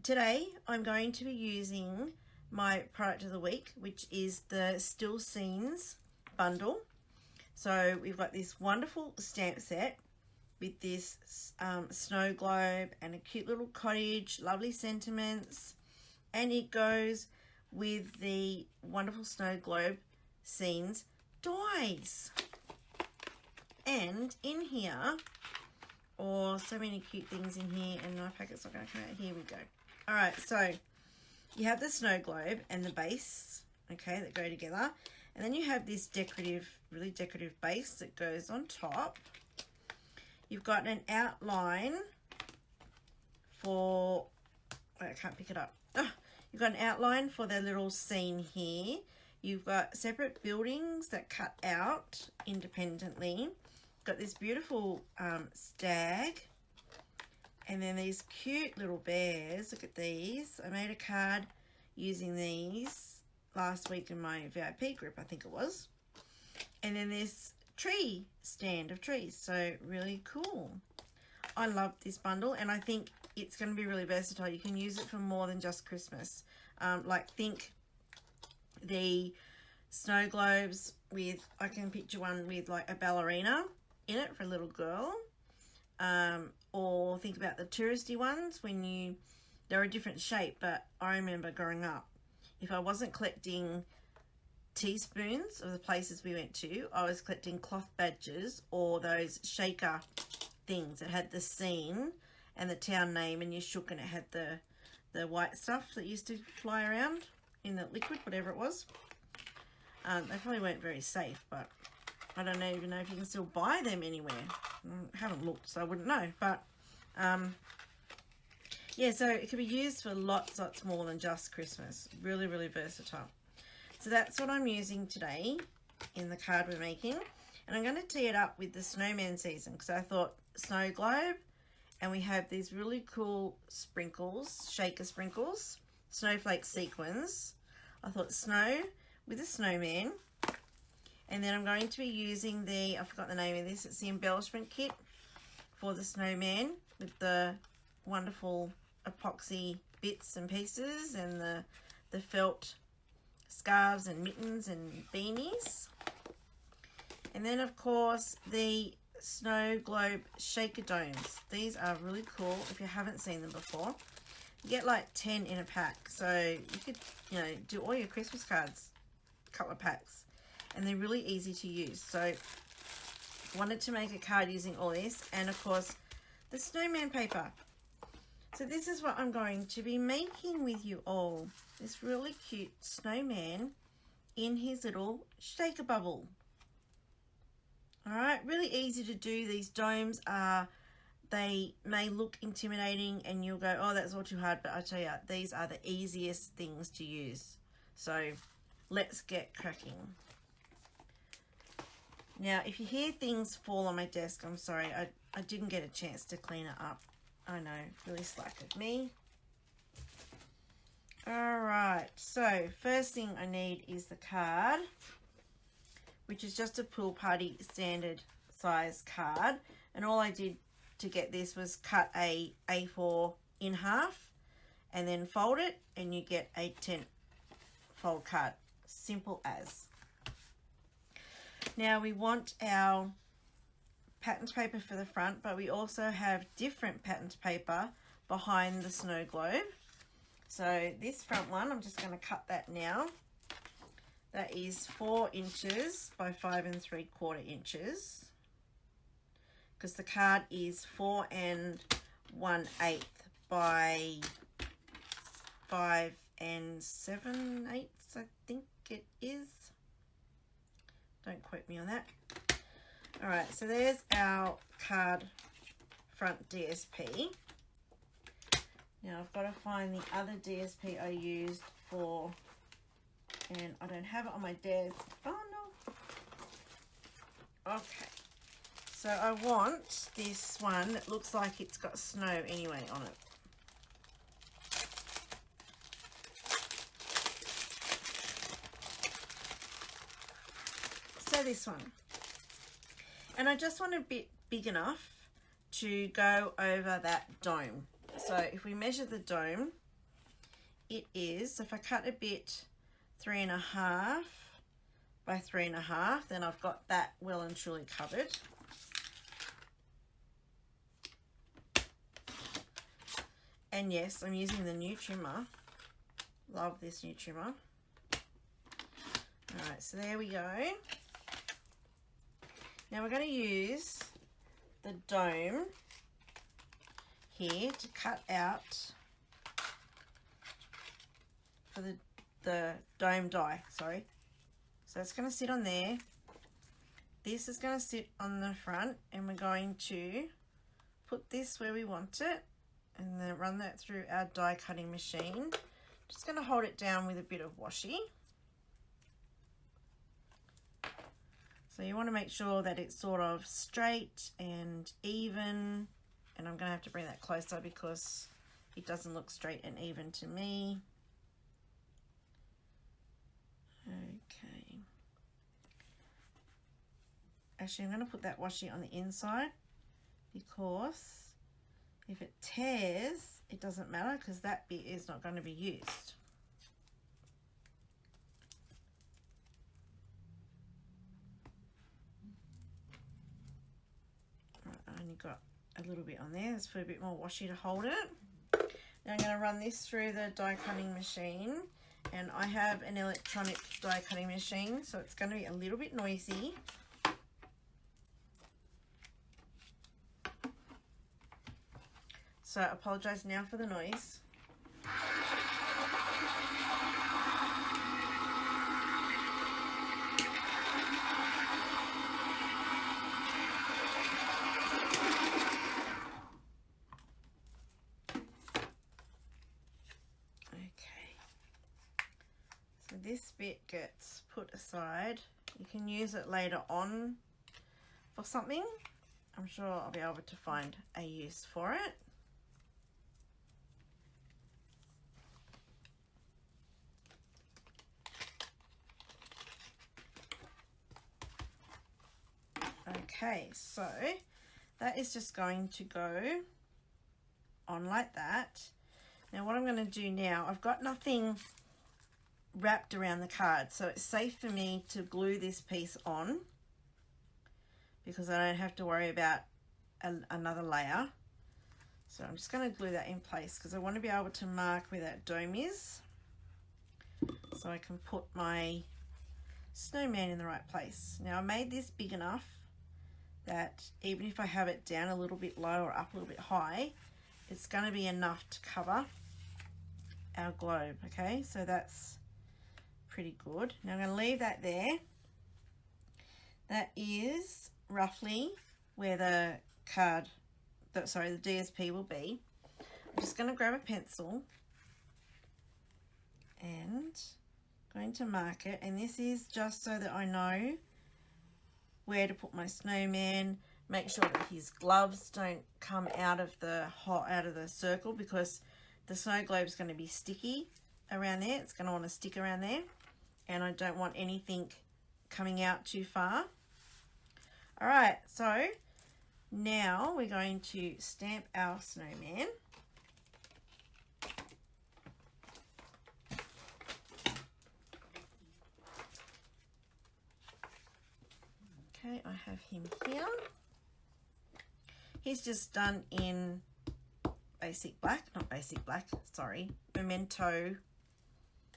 Today I'm going to be using my product of the week, which is the Still Scenes bundle. So we've got this wonderful stamp set with this snow globe and a cute little cottage, lovely sentiments, and it goes with the wonderful snow globe scenes dies. And in here, so many cute things in here, and my packet's not going to come out. Here we go. All right, so you have the snow globe and the base, okay, that go together, and then you have this decorative, really decorative base that goes on top. You've got an outline for, I can't pick it up. Oh, you've got an outline for the little scene here. You've got separate buildings that cut out independently. Got this beautiful stag, and then these cute little bears. Look at these. I made a card using these last week in my VIP group, I think it was. And then this tree stand of trees, so really cool. I love this bundle, and I think it's going to be really versatile. You can use it for more than just Christmas. Like think the snow globes with, I can picture one with like a ballerina in it for a little girl, or think about the touristy ones when they're a different shape. But I remember growing up, if I wasn't collecting teaspoons of the places we went to, I was collecting cloth badges or those shaker things that had the scene and the town name, and you shook and it had the white stuff that used to fly around in the liquid, whatever it was. They probably weren't very safe, but I don't even know if you can still buy them anywhere. I haven't looked, so I wouldn't know. But yeah, so it can be used for lots more than just Christmas. Really, really versatile. So that's what I'm using today in the card we're making. And I'm going to tee it up with the Snowman season, because I thought snow globe, and we have these really cool sprinkles, shaker sprinkles, snowflake sequins. I thought snow with a snowman. And then I'm going to be using I forgot the name of this, it's the embellishment kit for the snowman with the wonderful epoxy bits and pieces and the felt scarves and mittens and beanies. And then of course the snow globe shaker domes. These are really cool if you haven't seen them before. You get like 10 in a pack, so you could, do all your Christmas cards, a couple of packs. And they're really easy to use. So wanted to make a card using all this, and of course the snowman paper. So this is what I'm going to be making with you all. This really cute snowman in his little shaker bubble. Alright, really easy to do. These domes they may look intimidating and you'll go, oh, that's all too hard, but I tell you, these are the easiest things to use. So let's get cracking. Now, if you hear things fall on my desk, I'm sorry. I didn't get a chance to clean it up. I know, really slack of me. Alright, so first thing I need is the card, which is just a pool party standard size card. And all I did to get this was cut a A4 in half and then fold it, and you get a 10 fold card. Simple as. Now we want our patterned paper for the front, but we also have different patterned paper behind the snow globe. So this front one, I'm just going to cut that now. That is 4 inches by 5 3/4 inches, because the card is 4 1/8 by 5 7/8, I think it is. Don't quote me on that. Alright, so there's our card front DSP. Now I've got to find the other DSP I used for, and I don't have it on my desk. Oh no. Okay. So I want this one that looks like it's got snow anyway on it. So this one. And I just want a bit big enough to go over that dome. So if we measure the dome, it is, so if I cut a bit 3.5 by 3.5, then I've got that well and truly covered. And yes, I'm using the new trimmer. Love this new trimmer. Alright, so there we go. Now we're going to use the dome here to cut out for the dome die, sorry. So it's going to sit on there. This is going to sit on the front, and we're going to put this where we want it and then run that through our die cutting machine. Just going to hold it down with a bit of washi. So you want to make sure that it's sort of straight and even, and I'm going to have to bring that closer because it doesn't look straight and even to me. Okay. Actually, I'm going to put that washi on the inside because if it tears, it doesn't matter because that bit is not going to be used. I only got a little bit on there. Let's put a bit more washi to hold it. Now I'm going to run this through the die cutting machine, and I have an electronic die cutting machine, so it's going to be a little bit noisy. So I apologise now for the noise. This bit gets put aside. You can use it later on for something. I'm sure I'll be able to find a use for it. Okay, so that is just going to go on like that. Now what I'm going to do now, I've got nothing wrapped around the card, so it's safe for me to glue this piece on because I don't have to worry about another layer. So I'm just going to glue that in place because I want to be able to mark where that dome is so I can put my snowman in the right place. Now I made this big enough that even if I have it down a little bit low or up a little bit high, it's going to be enough to cover our globe. Okay, so that's pretty good. Now I'm going to leave that there. That is roughly where the the DSP will be. I'm just going to grab a pencil and going to mark it, and this is just so that I know where to put my snowman. Make sure that his gloves don't come out of the circle because the snow globe is going to be sticky around there. It's going to want to stick around there, and I don't want anything coming out too far. All right, so now we're going to stamp our snowman. Okay, I have him here. He's just done in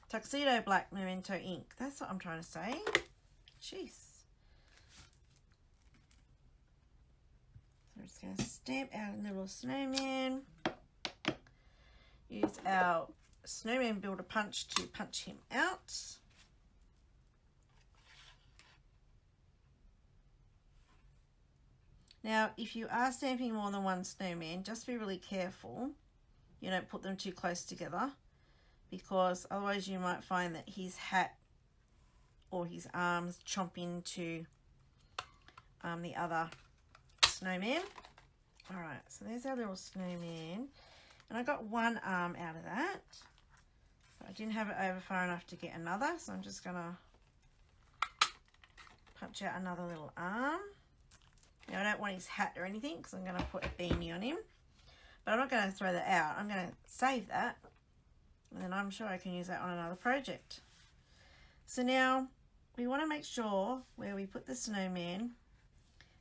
tuxedo black memento ink. That's what I'm trying to say. Jeez. So we're just going to stamp our little snowman. Use our snowman builder punch to punch him out. Now, if you are stamping more than one snowman, just be really careful. You don't put them too close together because otherwise you might find that his hat or his arms chomp into the other snowman. All right, so there's our little snowman. And I got one arm out of that. So I didn't have it over far enough to get another, so I'm just going to punch out another little arm. Now I don't want his hat or anything because I'm going to put a beanie on him. But I'm not going to throw that out. I'm going to save that And then I'm sure I can use that on another project. So now we want to make sure where we put the snowman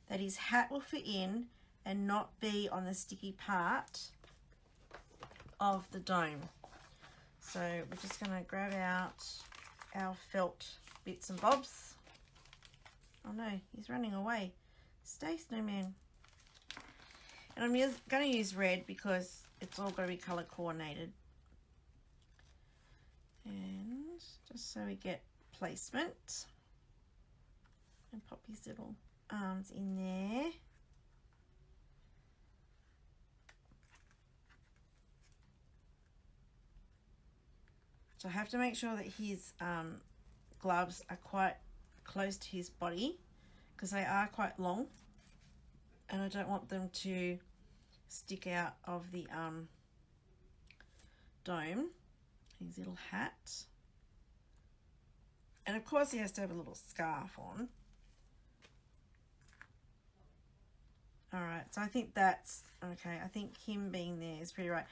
that his hat will fit in and not be on the sticky part of the dome. So we're just going to grab out our felt bits and bobs. Oh no, he's running away. Stay, snowman. And I'm going to use red because it's all got to be colour coordinated. And just so we get placement. And pop his little arms in there. So I have to make sure that his gloves are quite close to his body because they are quite long and I don't want them to stick out of the dome. His little hat. And of course he has to have a little scarf on. Alright, so I think that's okay. I think him being there is pretty right.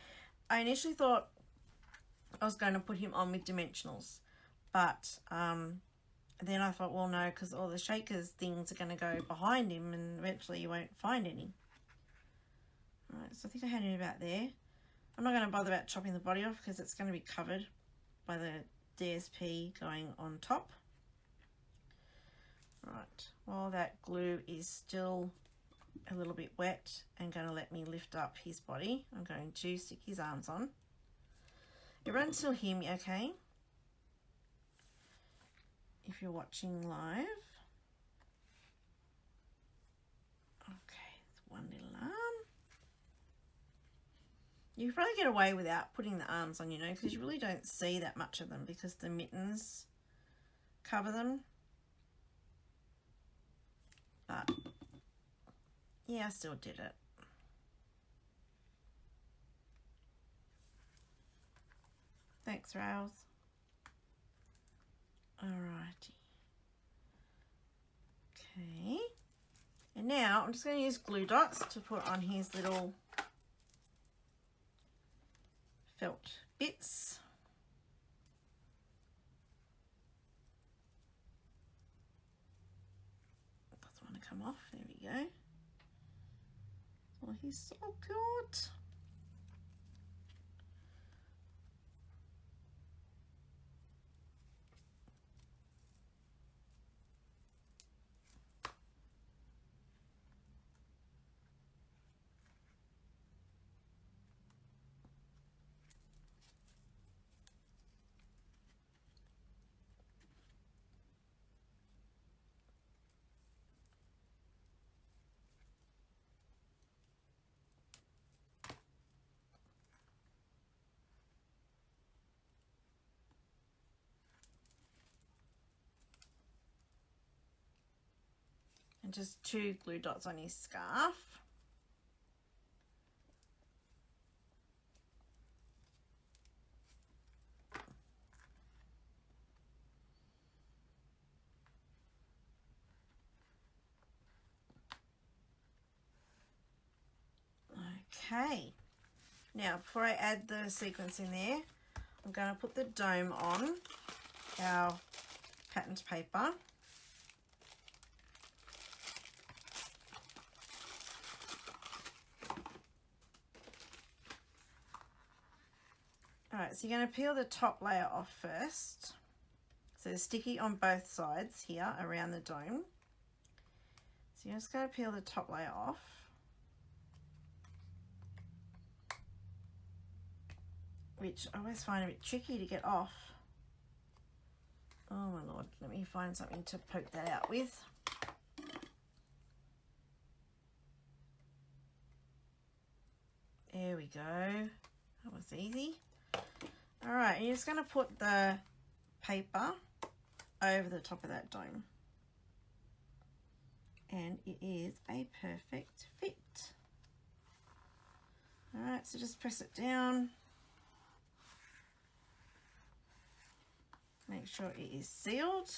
I initially thought I was going to put him on with dimensionals, but then I thought, well, no, because all the shakers things are going to go behind him and eventually you won't find any. Alright, so I think I had him about there. I'm not going to bother about chopping the body off because it's going to be covered by the DSP going on top. Right, while that glue is still a little bit wet and going to let me lift up his body, I'm going to stick his arms on. Everyone still hear me okay? If you're watching live. Okay, it's one little arm. You can probably get away without putting the arms on, you know, because you really don't see that much of them because the mittens cover them. But yeah, I still did it. Thanks, Rouse. Alrighty. Okay. And now I'm just going to use glue dots to put on his little felt bits. Doesn't want to come off. There we go. Oh, he's so cute. And just 2 glue dots on his scarf. Okay, now before I add the sequins in there, I'm going to put the dome on our patterned paper. Alright, so you're going to peel the top layer off first. So it's sticky on both sides here around the dome. So you're just going to peel the top layer off. Which I always find a bit tricky to get off. Oh my lord, let me find something to poke that out with. There we go. That was easy. Alright, you're just going to put the paper over the top of that dome. And it is a perfect fit. Alright, so just press it down. Make sure it is sealed.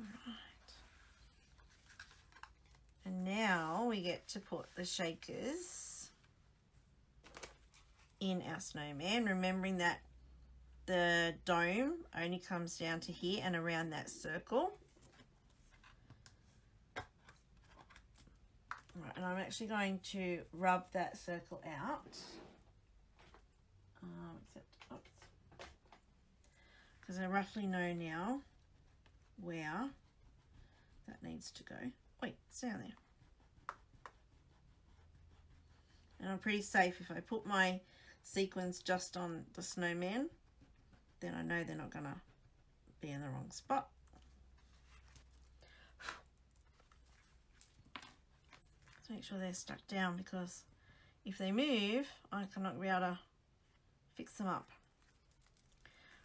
Alright. And now we get to put the shakers in our snowman, remembering that the dome only comes down to here and around that circle. Right, and I'm actually going to rub that circle out. Because I roughly know now where that needs to go. Wait, it's down there. And I'm pretty safe if I put my sequins just on the snowman, then I know they're not gonna be in the wrong spot. Let's make sure they're stuck down, because if they move, I'm not be able to fix them up.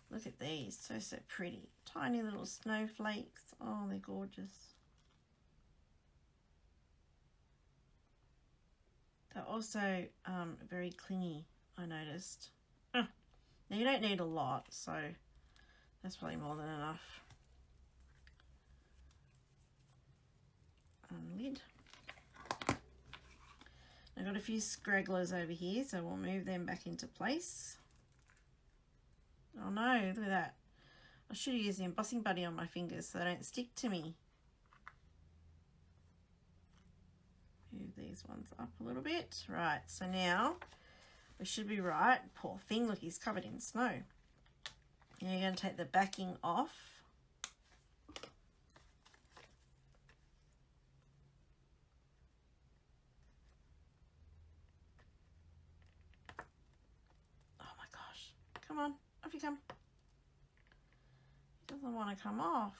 Look at these, so pretty. Tiny little snowflakes. Oh, they're gorgeous. They're also very clingy, I noticed. Now you don't need a lot, so that's probably more than enough. Lid. I've got a few scragglers over here, so we'll move them back into place. Oh no, look at that. I should have used the embossing buddy on my fingers so they don't stick to me. Move these ones up a little bit. Right, so now we should be right. Poor thing, look, he's covered in snow. Now you're going to take the backing off. Oh my gosh, come on, off you come. He doesn't want to come off.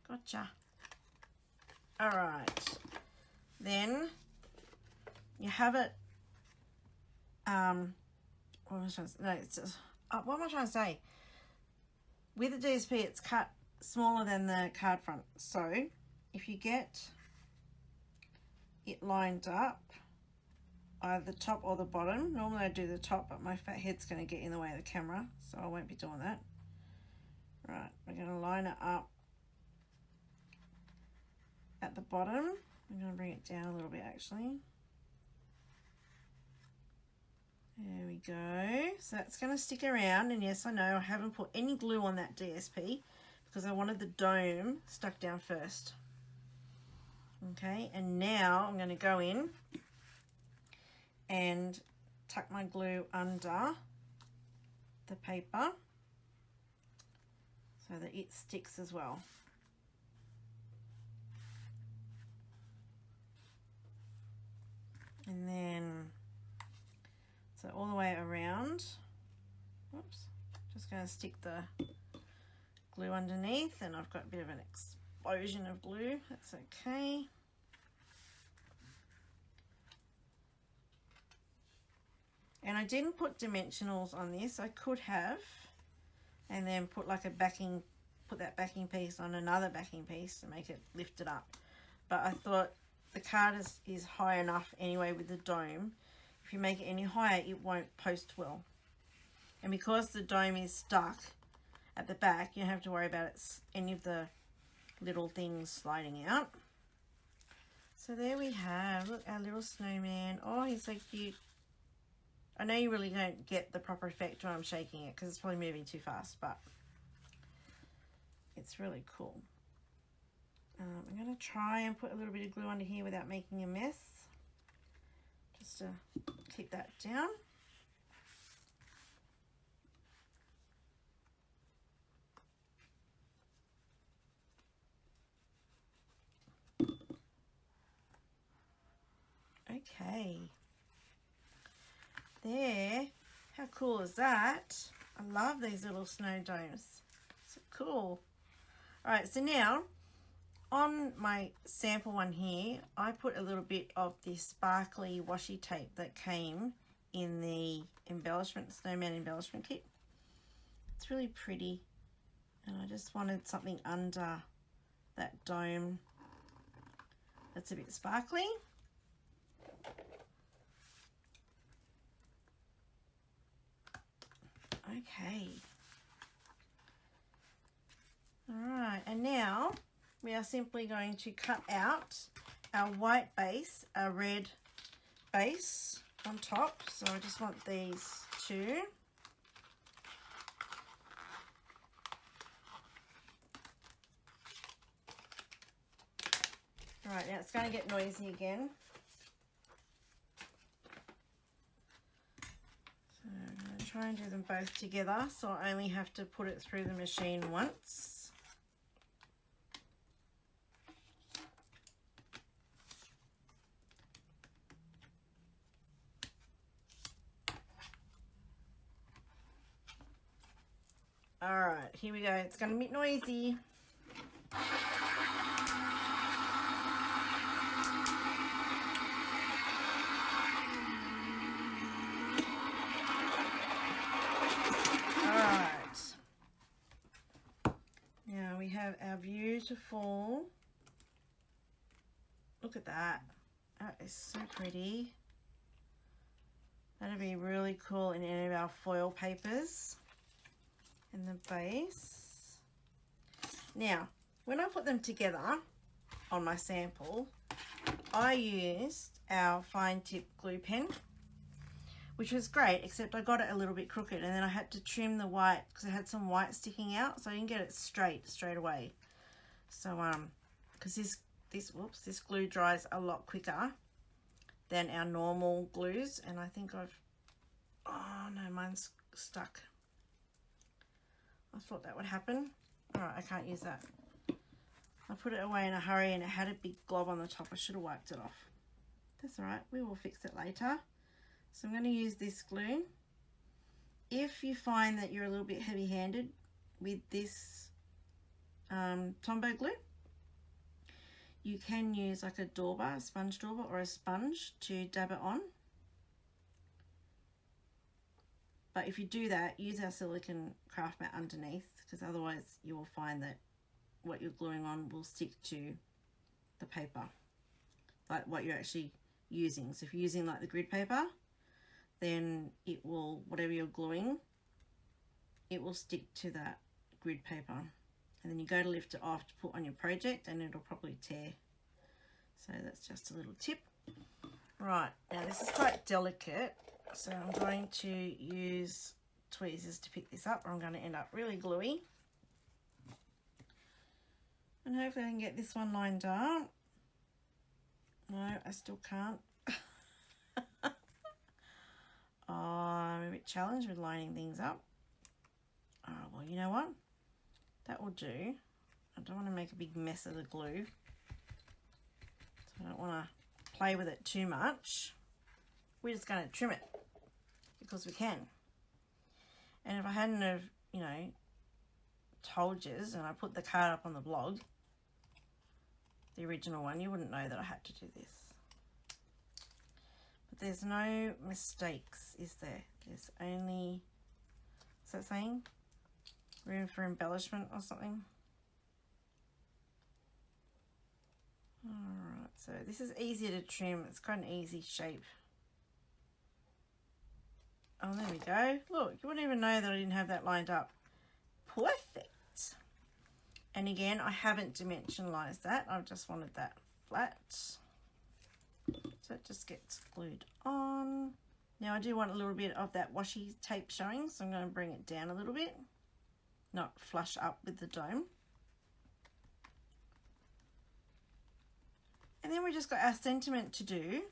Gotcha. All right, then you have it. What am I trying to say? No, it's just, what am I trying to say? With the DSP, it's cut smaller than the card front. So if you get it lined up, either the top or the bottom. Normally I do the top, but my fat head's going to get in the way of the camera, so I won't be doing that. Right, we're going to line it up at the bottom. I'm going to bring it down a little bit actually. There we go. So that's going to stick around, and yes, I know I haven't put any glue on that DSP because I wanted the dome stuck down first. Okay, and now I'm going to go in and tuck my glue under the paper so that it sticks as well. And then, so all the way around, whoops, just going to stick the glue underneath, and I've got a bit of an explosion of glue, that's okay. And I didn't put dimensionals on this. I could have, and then put like a backing, put that backing piece on another backing piece to make it lift it up. But I thought the card is high enough anyway with the dome. If you make it any higher, it won't post well. And because the dome is stuck at the back, you don't have to worry about any of the little things sliding out. So there we have, look, our little snowman. Oh, he's so cute. I know you really don't get the proper effect when I'm shaking it because it's probably moving too fast, but it's really cool. I'm going to try and put a little bit of glue under here without making a mess, just to keep that down. Okay. There, how cool is that? I love these little snow domes, so cool. All right, so now on my sample one here, I put a little bit of this sparkly washi tape that came in the embellishment, snowman embellishment kit. It's really pretty, and I just wanted something under that dome that's a bit sparkly. Okay. All right, and now we are simply going to cut out our white base, a red base on top. So I just want these two. Right, now it's going to get noisy again. So I'm going to try and do them both together, so I only have to put it through the machine once. All right, here we go. It's going to be noisy. Now we have our beautiful, look at that. That is so pretty. That'll be really cool in any of our foil papers. And the base. Now, when I put them together on my sample, I used our fine tip glue pen, which was great, except I got it a little bit crooked, and then I had to trim the white because I had some white sticking out, so I didn't get it straight away. So because this glue dries a lot quicker than our normal glues, and I think oh no, mine's stuck. I thought that would happen. All right, I can't use that. I put it away in a hurry and it had a big glob on the top. I should have wiped it off. That's all right, we will fix it later. So I'm going to use this glue. If you find that you're a little bit heavy-handed with this Tombow glue, you can use like a dauber, a sponge dauber, or a sponge to dab it on. But if you do that, use our silicone craft mat underneath, because otherwise you will find that what you're gluing on will stick to the paper, like what you're actually using. So if you're using like the grid paper, then it will, whatever you're gluing, it will stick to that grid paper. And then you go to lift it off to put on your project and it'll probably tear. So that's just a little tip. Right, now this is quite delicate, so I'm going to use tweezers to pick this up, or I'm going to end up really gluey. And hopefully I can get this one lined up. No, I still can't. Oh, I'm a bit challenged with lining things up. Oh, well, you know what? That will do. I don't want to make a big mess of the glue. So I don't want to play with it too much. We're just going to trim it because we can. And if I hadn't have, you know, told yous, and I put the card up on the blog, the original one, you wouldn't know that I had to do this. But there's no mistakes, is there? There's only, what's that saying? Room for embellishment or something. Alright, so this is easier to trim. It's quite an easy shape. Oh, there we go. Look, you wouldn't even know that I didn't have that lined up. Perfect. And again, I haven't dimensionalized that. I've just wanted that flat. So it just gets glued on. Now I do want a little bit of that washi tape showing, so I'm going to bring it down a little bit. Not flush up with the dome. And then we just got our sentiment to do.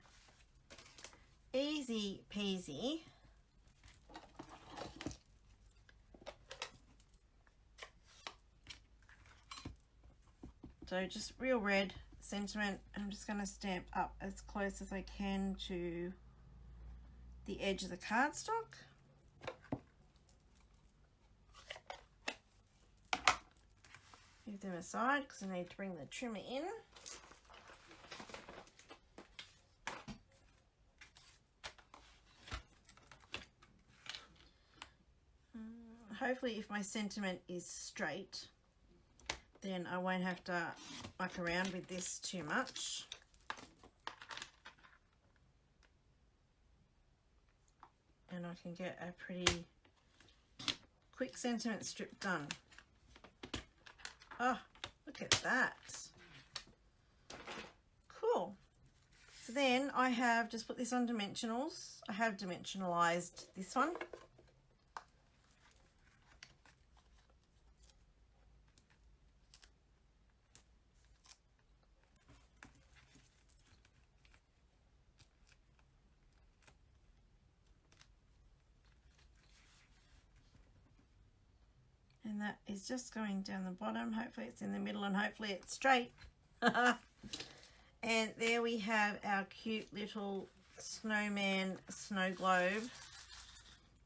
Easy peasy. So just real red sentiment. I'm just going to stamp up as close as I can to the edge of the cardstock. Move them aside because I need to bring the trimmer in. Hopefully if my sentiment is straight, then I won't have to muck around with this too much. And I can get a pretty quick sentiment strip done. Oh, look at that. Cool. So then I have just put this on dimensionals. I have dimensionalized this one. And that is just going down the bottom. Hopefully it's in the middle and hopefully it's straight. And there we have our cute little snowman snow globe.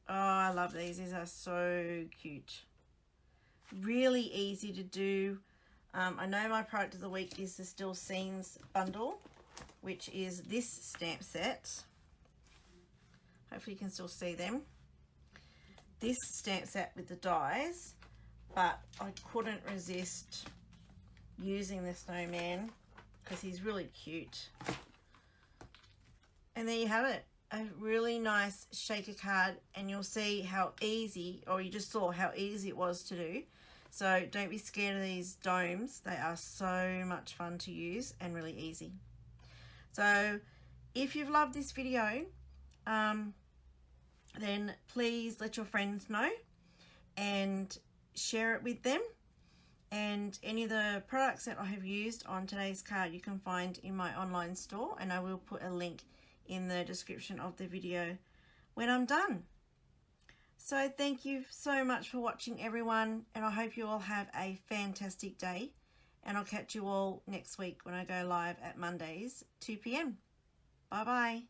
Oh, I love these. These are so cute. Really easy to do. I know my product of the week is the Still Scenes bundle, which is this stamp set. Hopefully you can still see them. This stamp set with the dies, but I couldn't resist using the snowman because he's really cute. And there you have it, a really nice shaker card, and you'll see how easy, or you just saw how easy it was to do. So don't be scared of these domes. They are so much fun to use and really easy. So if you've loved this video, then please let your friends know and share it with them. And any of the products that I have used on today's card you can find in my online store, and I will put a link in the description of the video when I'm done. So thank you so much for watching, everyone, and I hope you all have a fantastic day, and I'll catch you all next week when I go live at Mondays 2 p.m. Bye bye.